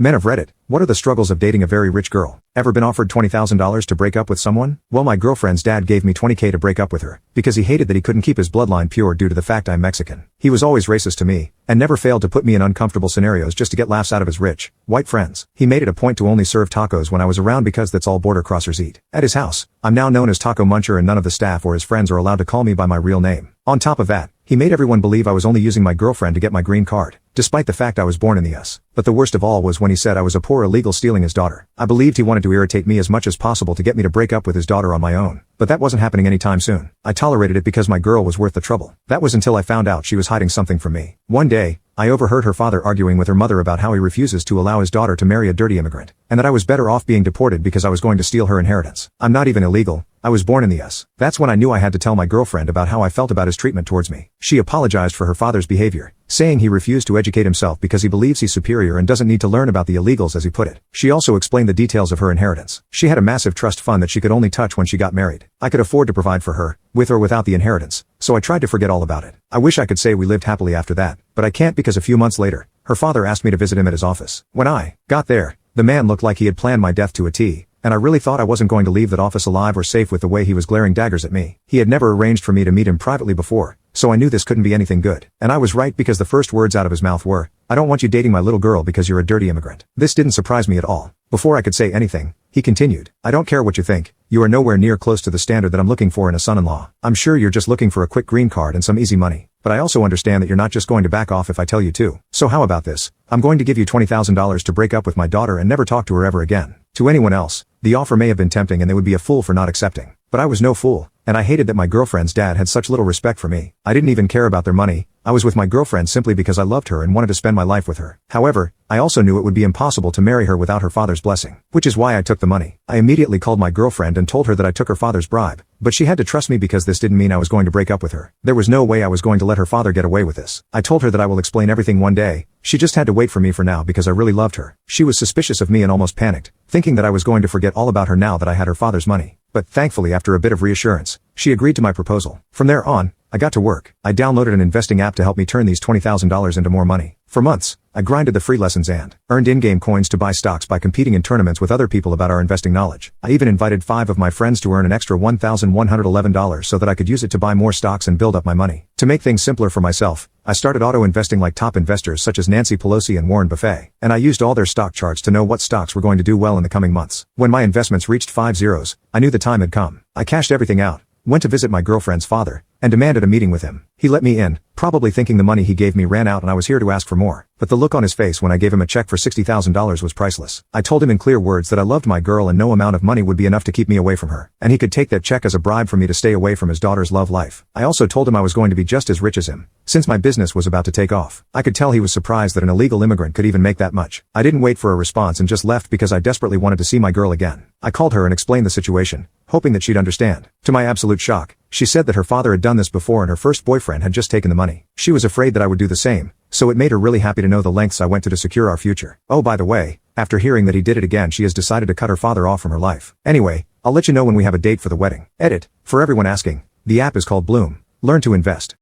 Men of Reddit, what are the struggles of dating a very rich girl? Ever been offered $20,000 to break up with someone? Well, my girlfriend's dad gave me $20K to break up with her, because he hated that he couldn't keep his bloodline pure due to the fact I'm Mexican. He was always racist to me, and never failed to put me in uncomfortable scenarios just to get laughs out of his rich, white friends. He made it a point to only serve tacos when I was around because that's all border crossers eat. At his house, I'm now known as Taco Muncher and none of the staff or his friends are allowed to call me by my real name. On top of that, he made everyone believe I was only using my girlfriend to get my green card, despite the fact I was born in the US. But the worst of all was when he said I was a poor illegal stealing his daughter. I believed he wanted to irritate me as much as possible to get me to break up with his daughter on my own. But that wasn't happening anytime soon. I tolerated it because my girl was worth the trouble. That was until I found out she was hiding something from me. One day, I overheard her father arguing with her mother about how he refuses to allow his daughter to marry a dirty immigrant, and that I was better off being deported because I was going to steal her inheritance. I'm not even illegal. I was born in the US. That's when I knew I had to tell my girlfriend about how I felt about his treatment towards me. She apologized for her father's behavior, saying he refused to educate himself because he believes he's superior and doesn't need to learn about the illegals as he put it. She also explained the details of her inheritance. She had a massive trust fund that she could only touch when she got married. I could afford to provide for her, with or without the inheritance, so I tried to forget all about it. I wish I could say we lived happily after that, but I can't because a few months later, her father asked me to visit him at his office. When I got there, the man looked like he had planned my death to a T. And I really thought I wasn't going to leave that office alive or safe with the way he was glaring daggers at me. He had never arranged for me to meet him privately before, so I knew this couldn't be anything good. And I was right because the first words out of his mouth were, "I don't want you dating my little girl because you're a dirty immigrant." This didn't surprise me at all. Before I could say anything, he continued, "I don't care what you think, you are nowhere near close to the standard that I'm looking for in a son-in-law. I'm sure you're just looking for a quick green card and some easy money. But I also understand that you're not just going to back off if I tell you to. So how about this? I'm going to give you $20,000 to break up with my daughter and never talk to her ever again." To anyone else, the offer may have been tempting and they would be a fool for not accepting. But I was no fool, and I hated that my girlfriend's dad had such little respect for me. I didn't even care about their money. I was with my girlfriend simply because I loved her and wanted to spend my life with her. However, I also knew it would be impossible to marry her without her father's blessing, which is why I took the money. I immediately called my girlfriend and told her that I took her father's bribe, but she had to trust me because this didn't mean I was going to break up with her. There was no way I was going to let her father get away with this. I told her that I will explain everything one day. She just had to wait for me for now because I really loved her. She was suspicious of me and almost panicked, thinking that I was going to forget all about her now that I had her father's money. But thankfully, after a bit of reassurance, she agreed to my proposal. From there on, I got to work. I downloaded an investing app to help me turn these $20,000 into more money. For months, I grinded the free lessons and earned in-game coins to buy stocks by competing in tournaments with other people about our investing knowledge. I even invited 5 of my friends to earn an extra $1,111 so that I could use it to buy more stocks and build up my money. To make things simpler for myself, I started auto-investing like top investors such as Nancy Pelosi and Warren Buffett, and I used all their stock charts to know what stocks were going to do well in the coming months. When my investments reached 5 zeros, I knew the time had come. I cashed everything out, went to visit my girlfriend's father, and demanded a meeting with him. He let me in, probably thinking the money he gave me ran out and I was here to ask for more. But the look on his face when I gave him a check for $60,000 was priceless. I told him in clear words that I loved my girl and no amount of money would be enough to keep me away from her. And he could take that check as a bribe for me to stay away from his daughter's love life. I also told him I was going to be just as rich as him, since my business was about to take off. I could tell he was surprised that an illegal immigrant could even make that much. I didn't wait for a response and just left because I desperately wanted to see my girl again. I called her and explained the situation, hoping that she'd understand. To my absolute shock, she said that her father had done this before and her first boyfriend had just taken the money. She was afraid that I would do the same, so it made her really happy to know the lengths I went to secure our future. Oh, by the way, after hearing that he did it again, she has decided to cut her father off from her life. Anyway, I'll let you know when we have a date for the wedding. Edit. For everyone asking, the app is called Bloom. Learn to invest.